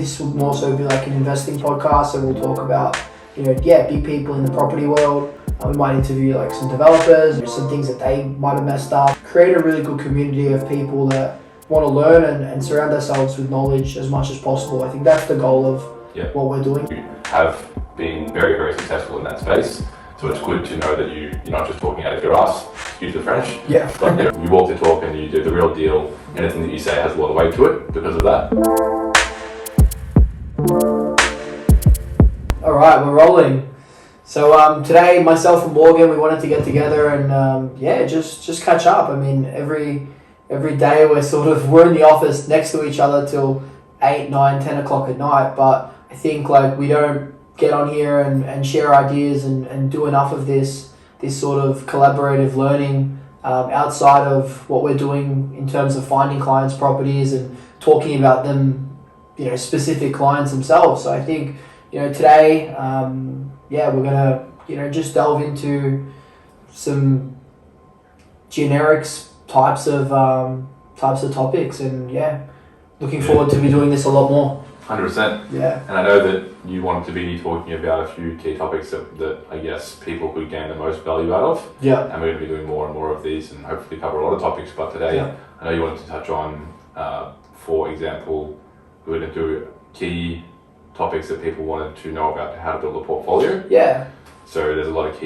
this will more so be like an investing podcast, so we'll talk about, big people in the property world. We might interview like some developers, some things that they might have messed up. Create a really good community of people that want to learn and surround ourselves with knowledge as much as possible. I think that's the goal of what we're doing. You have been very, very successful in that space. So it's good to know that you're not just talking out of your ass, excuse the French. Yeah. But you walk the talk and you do the real deal. Anything that you say has a lot of weight to it because of that. All right, we're rolling. So today, myself and Morgan, we wanted to get together and just catch up. I mean, every day we're in the office next to each other till 8, 9, 10 o'clock at night. But I think like we don't get on here and share ideas and do enough of this sort of collaborative learning outside of what we're doing in terms of finding clients' properties and talking about them, specific clients themselves. So I think, today, we're gonna, just delve into some generics types of topics, and looking forward to be doing this a lot more. 100%. Yeah. And I know that you want to be talking about a few key topics that I guess people could gain the most value out of. Yeah. And we're going to be doing more and more of these and hopefully cover a lot of topics. But today, I know you wanted to touch on, for example, we're going to do key topics that people wanted to know about how to build a portfolio. Yeah. So there's a lot of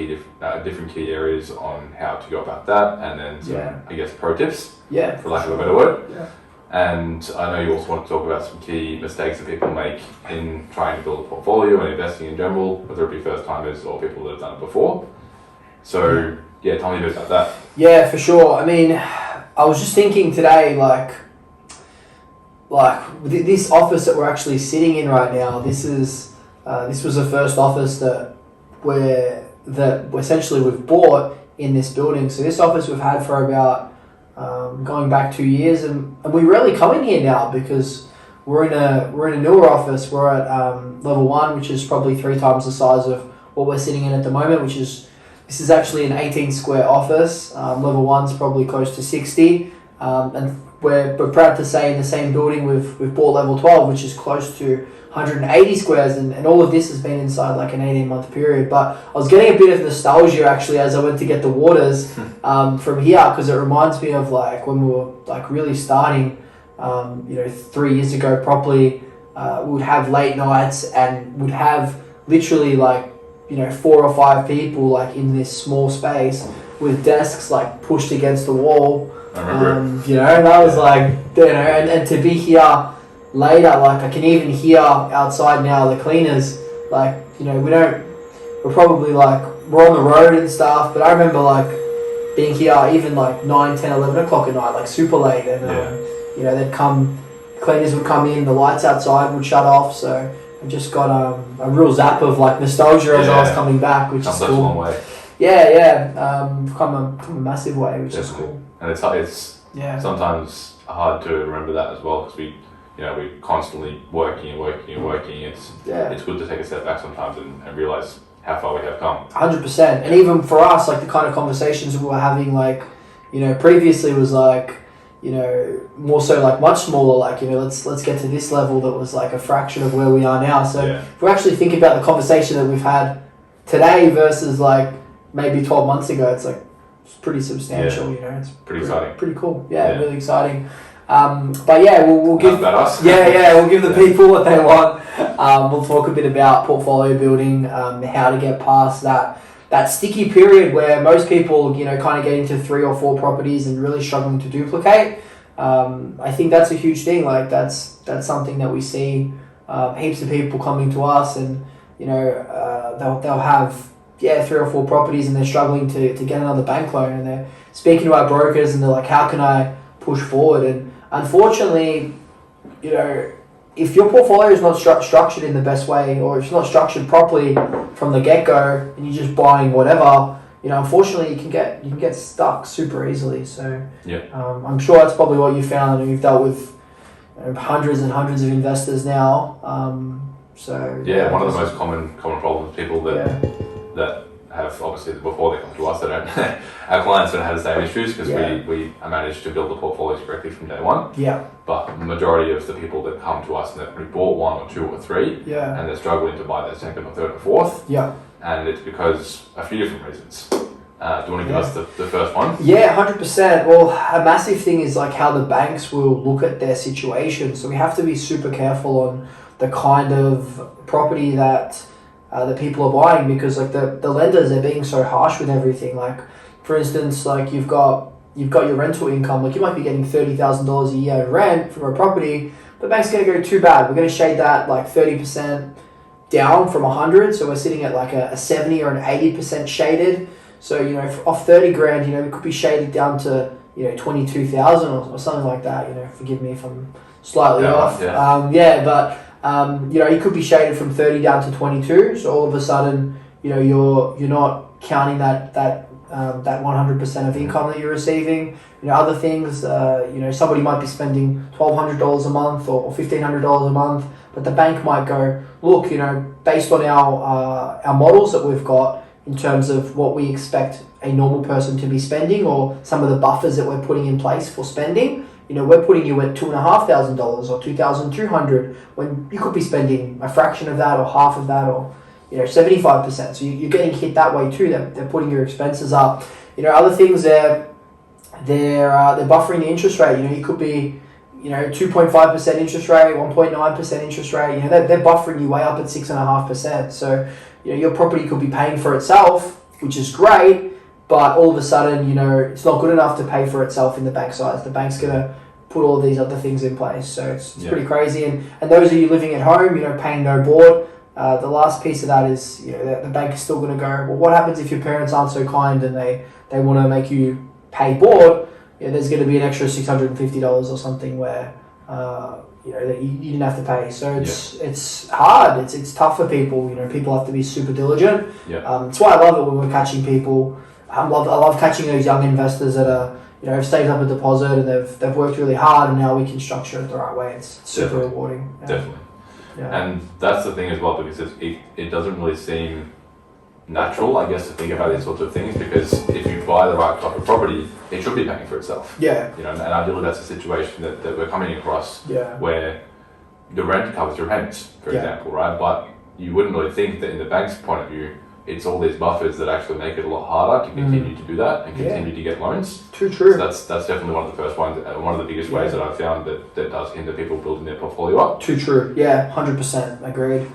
different key areas on how to go about that, and then some, I guess, pro tips. Yeah. For lack of a better word. Yeah. And I know you also want to talk about some key mistakes that people make in trying to build a portfolio and investing in general, whether it be first timers or people that have done it before. So tell me a bit about that. Yeah, for sure. I mean, I was just thinking today, like this office that we're actually sitting in right now. This was the first office that essentially we've bought in this building. So this office we've had for about going back 2 years, and we rarely come in here now because we're in a newer office. We're at level 1, which is probably 3 times the size of what we're sitting in at the moment. This is actually an 18 square office. Level 1's probably close to 60, and we're proud to say in the same building we've bought level 12, which is close to 180 squares, and all of this has been inside like an 18-month period. But I was getting a bit of nostalgia actually as I went to get the waters from here, because it reminds me of like when we were like really starting, 3 years ago properly. We would have late nights and would have literally like 4 or 5 people like in this small space with desks like pushed against the wall. I remember. That was like, and to be here later, like I can even hear outside now the cleaners, like, we're probably like, we're on the road and stuff, but I remember like being here even like 9, 10, 11 o'clock at night, like super late, and cleaners would come in, the lights outside would shut off, so I just got a real zap of like nostalgia as I was coming back, which is cool. Come a long way. Come a massive way, which is cool. And it's sometimes hard to remember that as well, because we're constantly working. It's good to take a step back sometimes and realize how far we have come. 100%. And even for us, like the kind of conversations we were having, like, previously was like, more so like much smaller, like, let's get to this level that was like a fraction of where we are now. So if we actually think about the conversation that we've had today versus like maybe 12 months ago, it's like, it's pretty substantial, It's pretty exciting. Pretty cool. Really exciting. We'll give we'll give the people what they want. We'll talk a bit about portfolio building, how to get past that sticky period where most people kind of get into 3 or 4 properties and really struggling to duplicate. I think that's a huge thing. Like that's something that we see heaps of people coming to us, and they'll have 3 or 4 properties and they're struggling to get another bank loan, and they're speaking to our brokers and they're like, how can I push forward? And unfortunately, if your portfolio is not structured in the best way, or it's not structured properly from the get-go, and you're just buying whatever, unfortunately you can get stuck super easily. So I'm sure that's probably what you found, and you've dealt with hundreds and hundreds of investors now. One of the most common problems, people that have obviously before they come to us, they don't. Our clients don't have the same issues because we managed to build the portfolios correctly from day one. Yeah. But the majority of the people that come to us and that we bought one or two or three, and they're struggling to buy their second or third or fourth. Yeah. And it's because a few different reasons. Do you want to give us the first one? Yeah, 100%. Well, a massive thing is like how the banks will look at their situation. So we have to be super careful on the kind of property that the people are buying, because like the lenders, they're being so harsh with everything. Like, for instance, like you've got your rental income. Like you might be getting $30,000 a year rent from a property. The bank's going to go too bad. We're going to shade that like 30% down from 100. So we're sitting at like a 70 or an 80% shaded. So, you know, off 30 grand, you know, it could be shaded down to, you know, 22,000 or something like that. You know, forgive me if I'm slightly off. Yeah. But you know, it could be shaded from 30 down to 22. So all of a sudden, you know, you're not counting that 100% of income that you're receiving. You know, other things, you know, somebody might be spending $1,200 a month or $1,500 a month, but the bank might go, look, you know, based on our models that we've got, in terms of what we expect a normal person to be spending, or some of the buffers that we're putting in place for spending, you know, we're putting you at $2,500 or $2,200 when you could be spending a fraction of that or half of that, or, you know, 75%. So you're getting hit that way too. They're putting your expenses up. You know, other things, they're buffering the interest rate. You know, you could be, you know, 2.5% interest rate, 1.9% interest rate. You know, they're buffering you way up at 6.5%. So, you know, your property could be paying for itself, which is great, but all of a sudden, you know, it's not good enough to pay for itself in the bank size. The bank's going to put all these other things in place. So it's pretty crazy. And those of you living at home, you know, paying no board, the last piece of that is, you know, the bank is still going to go, well, what happens if your parents aren't so kind and they want to make you pay board? You know, there's going to be an extra $650 or something where, you know, that you didn't have to pay. So it's hard. It's tough for people. You know, people have to be super diligent. That's why I love it when we're catching people. I love catching those young investors that are, you know, have saved up a deposit and they've worked really hard, and now we can structure it the right way. It's super rewarding. Definitely. And that's the thing as well, because it doesn't really seem natural, I guess, to think about these sorts of things, because if you buy the right type of property, it should be paying for itself. You know, and ideally that's a situation that we're coming across where the rent covers your rent, for example, right? But you wouldn't really think that in the bank's point of view, it's all these buffers that actually make it a lot harder to continue to do that and continue to get loans. Too true. So that's definitely one of the first ones, one of the biggest ways that I've found that does hinder people building their portfolio up. Too true. Yeah, 100% agreed.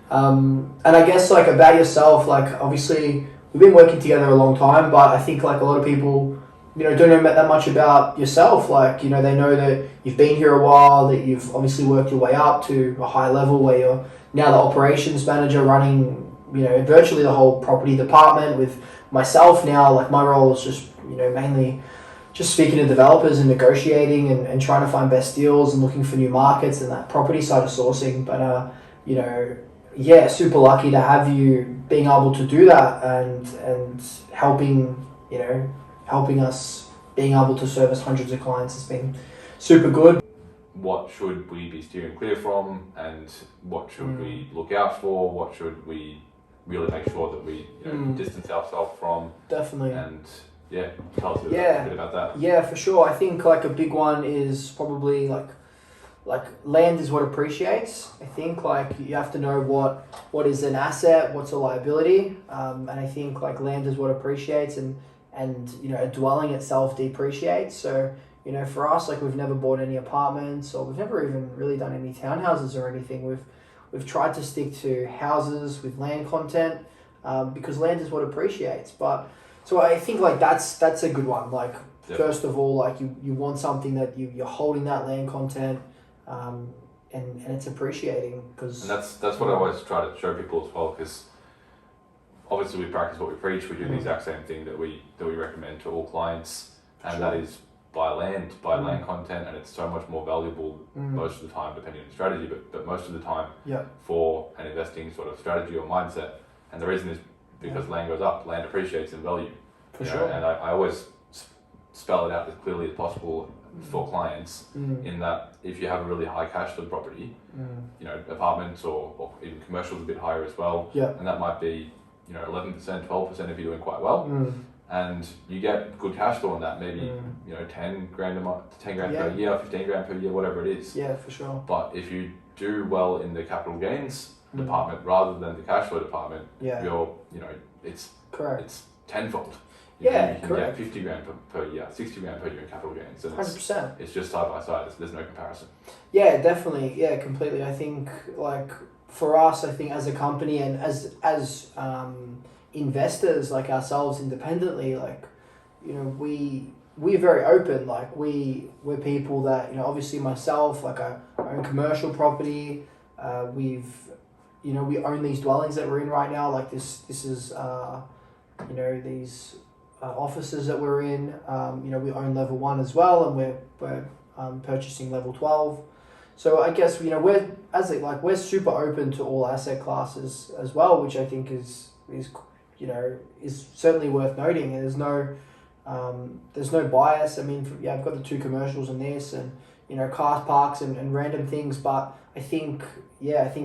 And I guess like about yourself, like obviously we've been working together a long time, but I think like a lot of people, you know, don't know that much about yourself. Like, you know, they know that you've been here a while, that you've obviously worked your way up to a high level where you're now the operations manager running, you know, virtually the whole property department. With myself now, like my role is just, you know, mainly just speaking to developers and negotiating and trying to find best deals and looking for new markets and that property side of sourcing. But, you know, yeah, super lucky to have you being able to do that and helping, you know, helping us being able to service hundreds of clients has been super good. What should we be steering clear from, and what should we look out for? What should we really make sure that we, you know, distance ourselves from? Definitely. And tell us a bit about that. Yeah, for sure. I think like a big one is probably like land is what appreciates. I think like you have to know what is an asset, what's a liability, and I think like land is what appreciates, and you know, a dwelling itself depreciates. So, you know, for us, like we've never bought any apartments, or we've never even really done any townhouses or anything. We've tried to stick to houses with land content, because land is what appreciates. But so I think like that's a good one. Like first of all, like you want something that you're holding that land content, and it's appreciating, because. And that's what I always try to show people as well, because obviously we practice what we preach. We do the exact same thing that we recommend to all clients, and that is buy land content, and it's so much more valuable most of the time, depending on the strategy, but most of the time for an investing sort of strategy or mindset. And the reason is because land goes up, land appreciates in value. For sure. And I always spell it out as clearly as possible for clients, in that if you have a really high cash flow property, you know, apartments or even commercials a bit higher as well, and that might be 11%, 12% if you're doing quite well. And you get good cash flow on that, maybe 10 grand a month, 10 grand per year, 15 grand per year, whatever it is. Yeah, for sure. But if you do well in the capital gains department rather than the cash flow department, it's correct. It's tenfold. You can correct. get 50 grand per year, 60 grand per year in capital gains. And 100%. It's just side by side. There's no comparison. Yeah, definitely. Yeah, completely. I think for us, I think as a company and as investors like ourselves independently, we're very open. We're people that, obviously myself, I own commercial property. We own these dwellings that we're in right now. This is these offices that we're in. We own level 1 as well, and we're purchasing level 12. So I guess we're super open to all asset classes as well, which I think is certainly worth noting. And there's no bias. I mean, I've got the 2 commercials in this, and car parks and random things. But I think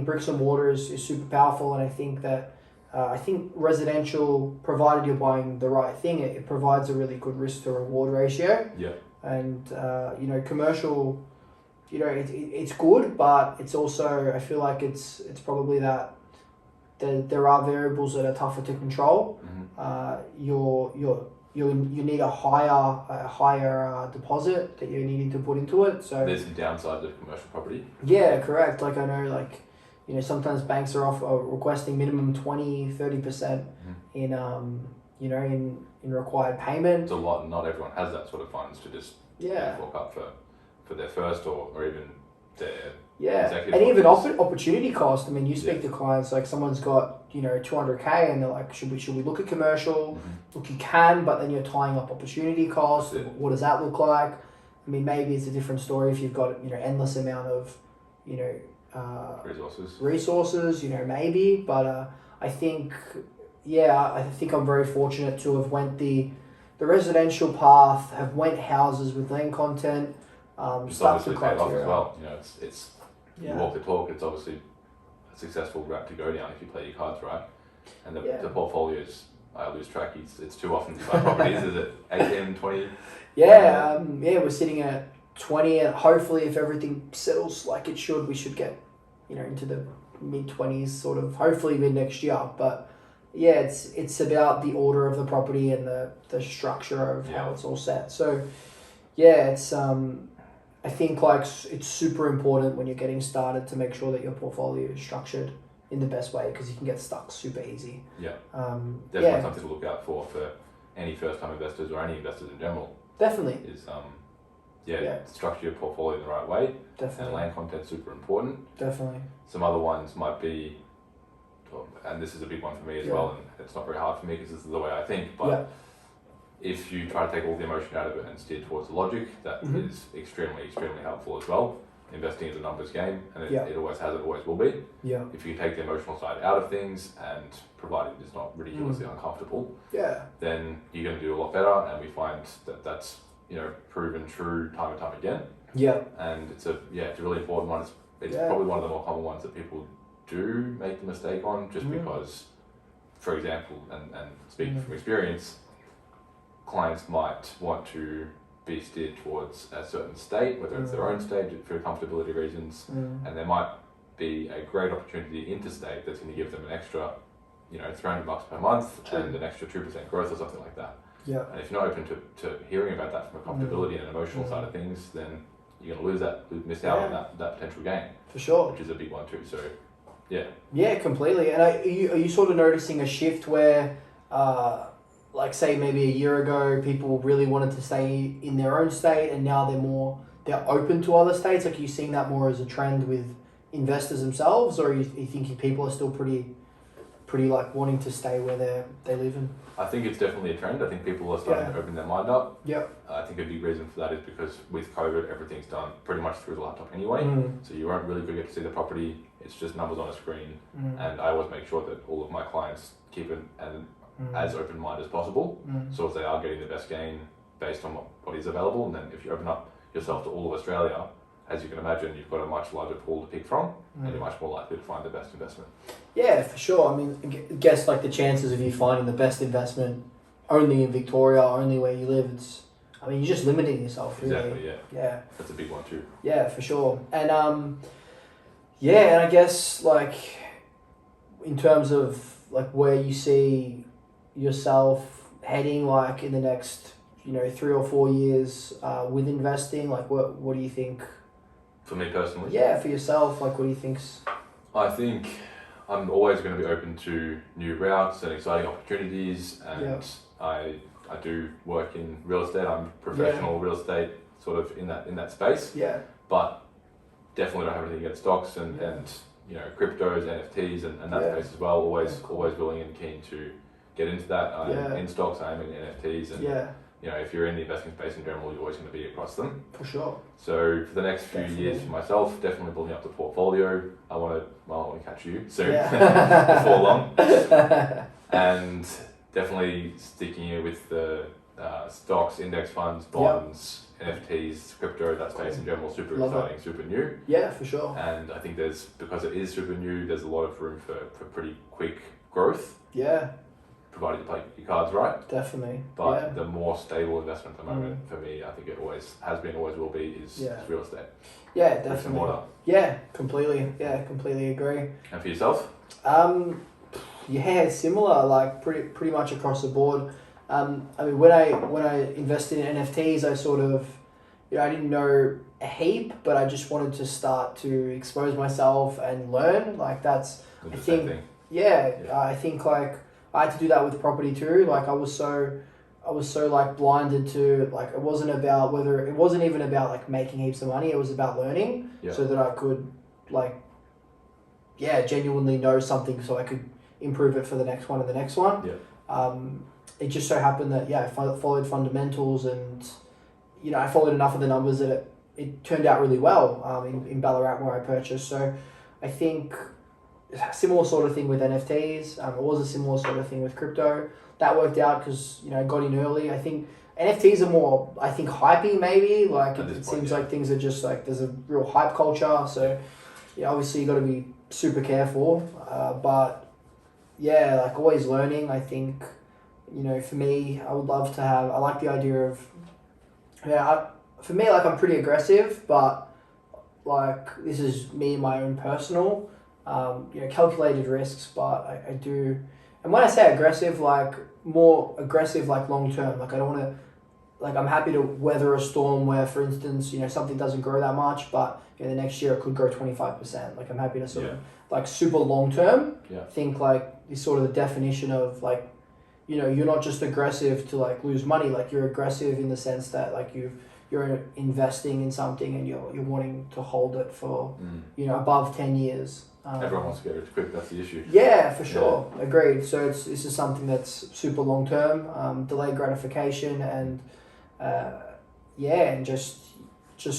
bricks and mortar is super powerful, and I think that residential, provided you're buying the right thing, it provides a really good risk to reward ratio. Yeah. And commercial, it's good, but it's also, I feel like it's probably that there are variables that are tougher to control. You need a higher deposit that you're needing to put into it. So there's some downsides of commercial property. Yeah, correct. I know, sometimes banks are requesting minimum 20-30% in required payment. It's a lot, and not everyone has that sort of funds to just fork up for their first or even their executive. And even opportunity cost. I mean, you speak to clients, someone's got $200K and they're like, should we look at commercial? Look, you can, but then you're tying up opportunity cost. What does that look like? I mean, maybe it's a different story if you've got endless amount of resources, maybe, but I think I'm very fortunate to have went the residential path, have went houses with land content, stuff the criteria as well. It's you walk the talk. It's obviously a successful route to go down if you play your cards right, and the portfolios. I lose track. It's too often to buy properties. Is it 18, 20? We're sitting at 20, and hopefully, if everything settles like it should, we should get into the mid-20s, sort of, hopefully mid next year. But it's about the order of the property and the structure of how it's all set. So it's I think it's super important when you're getting started to make sure that your portfolio is structured in the best way, because you can get stuck super easy. Definitely something to look out for any first-time investors or any investors in general. Definitely is structure your portfolio in the right way. Definitely. And land content's super important. Definitely. Some other ones might be, and this is a big one for me as well, and it's not very hard for me because this is the way I think, but if you try to take all the emotion out of it and steer towards the logic, that is extremely, extremely helpful as well. Investing is a numbers game, and it always has, it always will be. If you take the emotional side out of things, and provided it's not ridiculously uncomfortable, then you're going to do a lot better, and we find that that's proven true time and time again. And it's a really important one. It's probably one of the more common ones that people do make the mistake on, just because, for example, and speaking from experience, clients might want to be steered towards a certain state, whether it's their own state for comfortability reasons, and there might be a great opportunity interstate that's going to give them an extra, $300 per month and an extra 2% growth or something like that. And if you're not open to hearing about that from a comfortability and emotional side of things, then you're going to miss out on that potential gain. For sure. Which is a big one too. So, Yeah, completely. And are you sort of noticing a shift where, say maybe a year ago, people really wanted to stay in their own state, and now they're open to other states? Are you seeing that more as a trend with investors themselves, or are you thinking people are still pretty wanting to stay where they live in? I think it's definitely a trend. I think people are starting to open their mind up. I think a big reason for that is because with COVID, everything's done pretty much through the laptop anyway. So you won't really get to see the property. It's just numbers on a screen. And I always make sure that all of my clients keep it as open mind as possible. So if they are getting the best gain based on what is available, and then if you open up yourself to all of Australia, as you can imagine, you've got a much larger pool to pick from, and you're much more likely to find the best investment. Yeah, for sure. I mean, I guess like the chances of you finding the best investment only in Victoria, only where you live, you're just limiting yourself. Really. Exactly. Yeah. Yeah. That's a big one too. Yeah, for sure. And and I guess like in terms of like where you see yourself heading, like in the next 3 or 4 years with investing, like what do you think? For me personally? Yeah, for yourself, like what do you think's? I think I'm always going to be open to new routes and exciting opportunities, and I do work in real estate. I'm professional real estate sort of in that space. Yeah. But definitely don't have anything against stocks and cryptos, NFTs and that space as well. Always willing and keen to get into that. I'm in stocks, I'm in NFTs, and if you're in the investing space in general, you're always going to be across them. For sure. So for the next few years for myself, definitely building up the portfolio. I want to catch you soon, before long, and definitely sticking with the stocks, index funds, bonds, NFTs, crypto. That space in general, super exciting, super new. Yeah, for sure. And I think because it is super new, there's a lot of room for pretty quick growth. Yeah. Provided you play your cards right. Definitely. But the more stable investment at the moment for me, I think it always has been, always will be, is real estate. Yeah, definitely. Yeah, completely. Yeah, completely agree. And for yourself? Yeah, similar. Like pretty much across the board. When I invested in NFTs, I sort of, I didn't know a heap, but I just wanted to start to expose myself and learn. Like that's, I think, I think like. I had to do that with property too. Like I was so like blinded to like it wasn't even about like making heaps of money. It was about learning so that I could like genuinely know something so I could improve it for the next one and the next one. It just so happened that I followed fundamentals and I followed enough of the numbers that it turned out really well in Ballarat where I purchased. So I think similar sort of thing with NFTs. It was a similar sort of thing with crypto. That worked out because I got in early. I think NFTs are more, hypey maybe. Like it seems like things are just like there's a real hype culture. So obviously you got to be super careful. But like always learning. I think for me, I would love to have. I like the idea of for me, like I'm pretty aggressive, but like this is me, my own personal. Calculated risks, but I do, and when I say aggressive, like more aggressive, like long term, like I don't want to, like I'm happy to weather a storm where, for instance, something doesn't grow that much, but the next year it could grow 25%. Like I'm happy to sort of like super long term. Think like is sort of the definition of like, you're not just aggressive to like lose money, like you're aggressive in the sense that like you're investing in something and you're wanting to hold it for above 10 years. Everyone wants to get rich quick, that's the issue. Yeah, for sure. Agreed. So this is something that's super long term, delayed gratification, and and just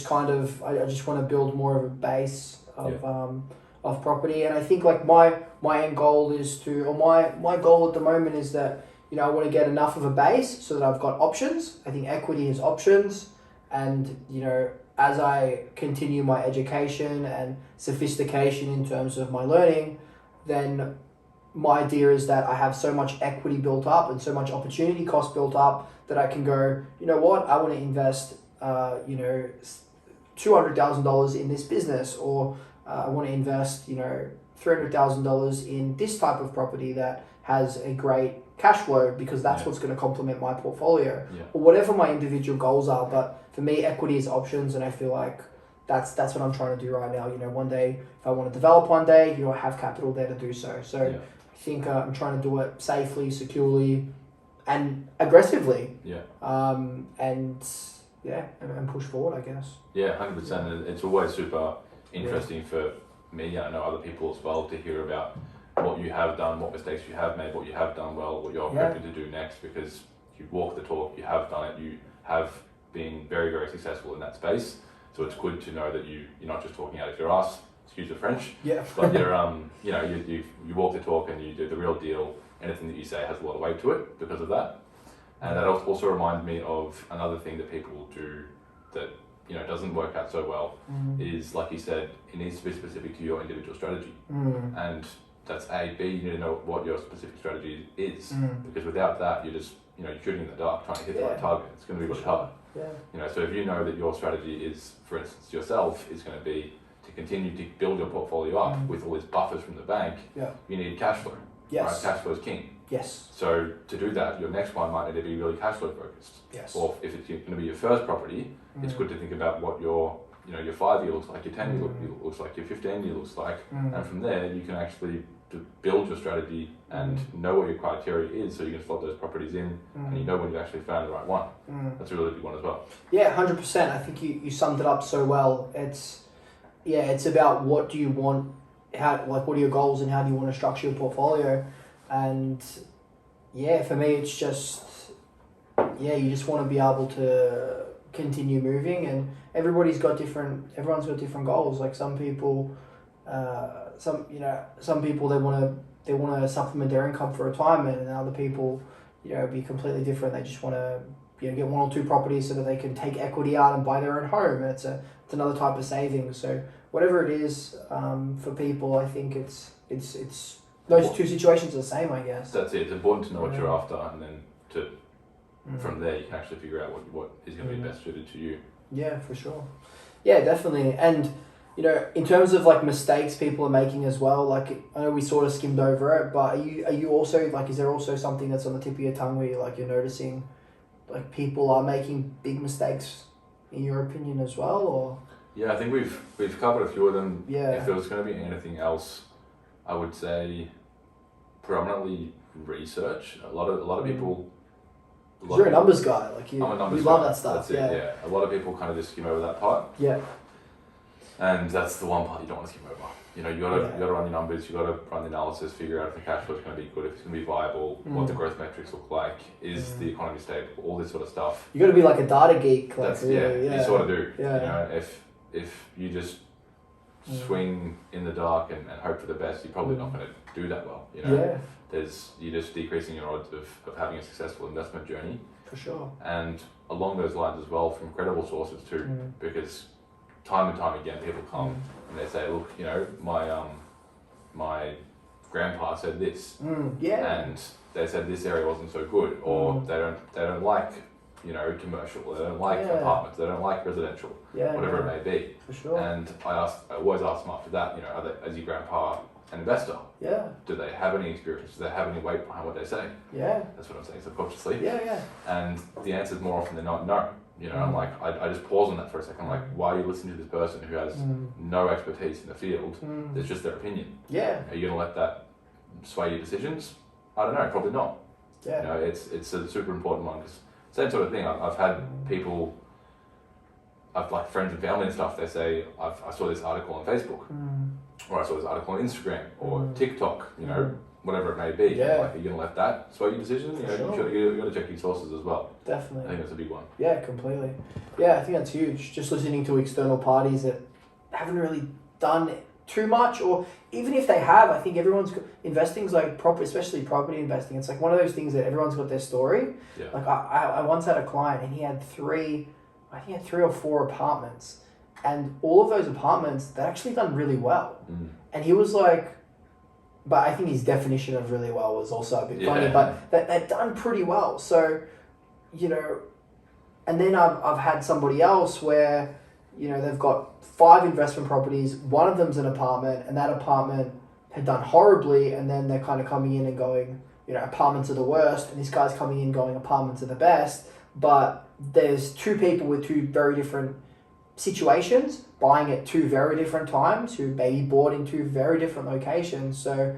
kind of I just want to build more of a base of property. And I think like my end goal is my goal at the moment is that I want to get enough of a base so that I've got options. I think equity is options, and as I continue my education and sophistication in terms of my learning, then my idea is that I have so much equity built up and so much opportunity cost built up that I can go, what, I want to invest, $200,000 in this business, or I want to invest, $300,000 in this type of property that has a great cash flow because that's what's going to complement my portfolio, or whatever my individual goals are. But for me, equity is options, and I feel like that's what I'm trying to do right now. One day, if I want to develop one day, I have capital there to do so. So I think I'm trying to do it safely, securely, and aggressively. And push forward, I guess. 100%. It's always super interesting for me. I know other people as well to hear about what you have done, what mistakes you have made, what you have done well, what you're hoping to do next, because you walk the talk, you have done it, you have been very, very successful in that space. So it's good to know that you're not just talking out of your ass, excuse the French, but you're you walk the talk and you do the real deal. Anything that you say has a lot of weight to it because of that. And that also reminds me of another thing that people do that doesn't work out so well is, like you said, it needs to be specific to your individual strategy. And that's A. B, you need to know what your specific strategy is, because without that, you're just, you're shooting in the dark trying to hit the right target. It's going to be really hard. Yeah. So if you know that your strategy is, for instance, yourself, is going to be to continue to build your portfolio up with all these buffers from the bank, you need cash flow. Yes. Right? Cash flow is king. Yes. So to do that, your next one might need to be really cash flow focused. Yes. Or if it's going to be your first property, it's good to think about what your 5-year looks like, your 10-year looks like, your 15-year looks like, and from there you can actually build your strategy and know what your criteria is, so you can slot those properties in, and you know when you've actually found the right one. That's a really big one as well. Yeah, 100%. I think you summed it up so well. It's about what do you want, what are your goals and how do you want to structure your portfolio, and for me it's just you just want to be able to continue moving, and everyone's got different goals. Like some people some people they want to supplement their income for retirement, and other people be completely different. They just want to get 1 or 2 properties so that they can take equity out and buy their own home, and it's another type of savings. So whatever it is for people, I think it's those two situations are the same, I guess. That's it. It's important to know what you're after, and then from there you can actually figure out what is going to be best suited to you. Yeah, for sure. Yeah, definitely. And in terms of like mistakes people are making as well, like I know we sort of skimmed over it, but are you also like, is there also something that's on the tip of your tongue where you're noticing like people are making big mistakes in your opinion as well, or? Yeah, I think we've covered a few of them. Yeah. If there was going to be anything else, I would say predominantly research. A lot of people. You're a numbers guy, like you. I'm a numbers you guy. love that stuff. That's it. Yeah. A lot of people kind of just skim over that part. Yeah. And that's the one part you don't want to skim over. You gotta run your numbers. You gotta run the analysis. Figure out if the cash flow is going to be good, if it's going to be viable, what the growth metrics look like, is the economy stable, all this sort of stuff. You got to be like a data geek. Like, that's you sort of do. Yeah. If you just swing in the dark and hope for the best, you're probably not going to do that well. Yeah. You're just decreasing your odds of having a successful investment journey. For sure. And along those lines as well, from credible sources too, because time and time again people come and they say, look, my grandpa said this, and they said this area wasn't so good, or they don't like commercial, they don't like apartments, they don't like residential, whatever it may be. For sure. And I always ask them after that, is your grandpa an investor? Yeah. Do they have any experience? Do they have any weight behind what they say? Yeah. That's what I'm saying subconsciously. Yeah. And the answer is more often than not no. I'm like, I just pause on that for a second. I'm like, why are you listening to this person who has no expertise in the field? It's just their opinion. Yeah. Are you going to let that sway your decisions? I don't know, probably not. Yeah. It's a super important one, because same sort of thing. I've had people, I've like friends and family and stuff, they say, I saw this article on Facebook, or I saw this article on Instagram, or TikTok, whatever it may be. Yeah. Like, are you going to let that sway your decision? You got to check your sources as well. Definitely. I think that's a big one. Yeah, completely. Yeah, I think that's huge. Just listening to external parties that haven't really done too much, or even if they have, I think everyone's investing's like especially property investing. It's like one of those things that everyone's got their story. Yeah. Like I once had a client and he had 3 or 4 apartments, and all of those apartments they actually done really well. And he was like, but I think his definition of really well was also a bit funny, but they've done pretty well. So, and then I've had somebody else where, they've got 5 investment properties, one of them's an apartment, and that apartment had done horribly, and then they're kind of coming in and going, apartments are the worst, and this guy's coming in going, apartments are the best, but there's 2 people with 2 very different situations, buying at 2 very different times, who maybe bought in 2 very different locations, so,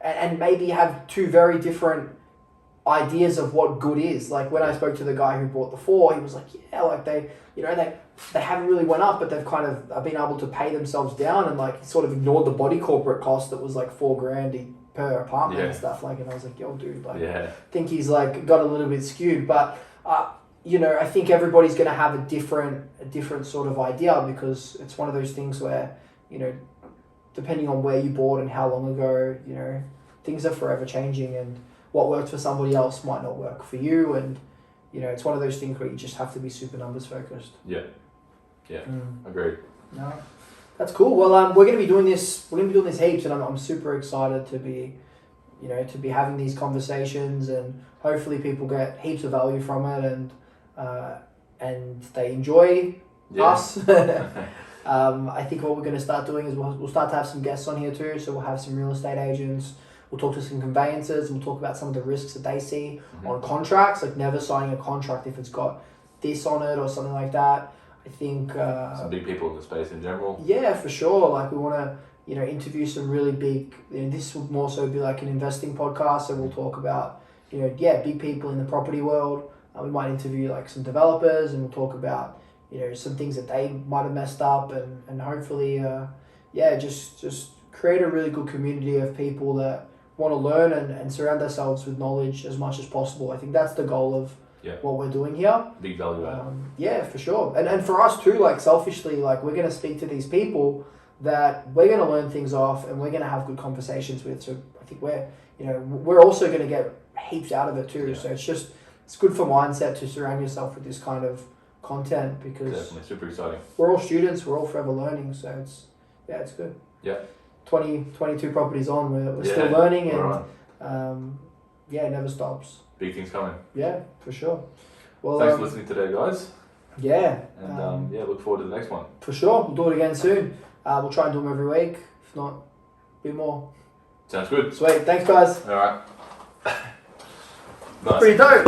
and maybe have 2 very different ideas of what good is. Like when I spoke to the guy who bought the 4, he was like, they haven't really went up, but they've kind of been able to pay themselves down, and like sort of ignored the body corporate cost that was like $4,000 per apartment and stuff. Like, and I was like, yo, dude, like, I think he's like got a little bit skewed, but I think everybody's going to have a different sort of idea, because it's one of those things where, depending on where you bought and how long ago, things are forever changing, and what works for somebody else might not work for you. And, it's one of those things where you just have to be super numbers focused. Yeah. Yeah, agreed. No, that's cool. Well, we're gonna be doing this. We're gonna be doing this heaps, and I'm super excited to be, to be having these conversations, and hopefully people get heaps of value from it, and they enjoy us. I think what we're going to start doing is we'll start to have some guests on here too. So we'll have some real estate agents. We'll talk to some conveyancers, and we'll talk about some of the risks that they see on contracts, like never signing a contract if it's got this on it or something like that. I think some big people in the space in general. Yeah, for sure. Like we want to, interview some really big. This will more so be like an investing podcast, so we'll talk about, big people in the property world. We might interview like some developers, and we'll talk about, some things that they might have messed up, and hopefully, just create a really good community of people that want to learn and surround themselves with knowledge as much as possible. I think that's the goal of what we're doing here. Big value add. Yeah, for sure. And for us too, like selfishly, like we're going to speak to these people that we're going to learn things off, and we're going to have good conversations with. So I think we're also going to get heaps out of it too. So it's good for mindset to surround yourself with this kind of content, because definitely super exciting. We're all students, we're all forever learning, so it's good. 22 properties on, we're still learning, and it never stops. Big things coming. Yeah, for sure. Well, thanks for listening today, guys. Yeah. And look forward to the next one. For sure, we'll do it again soon. We'll try and do them every week, if not a bit more. Sounds good. Sweet, thanks guys. All right. Nice. Pretty dope.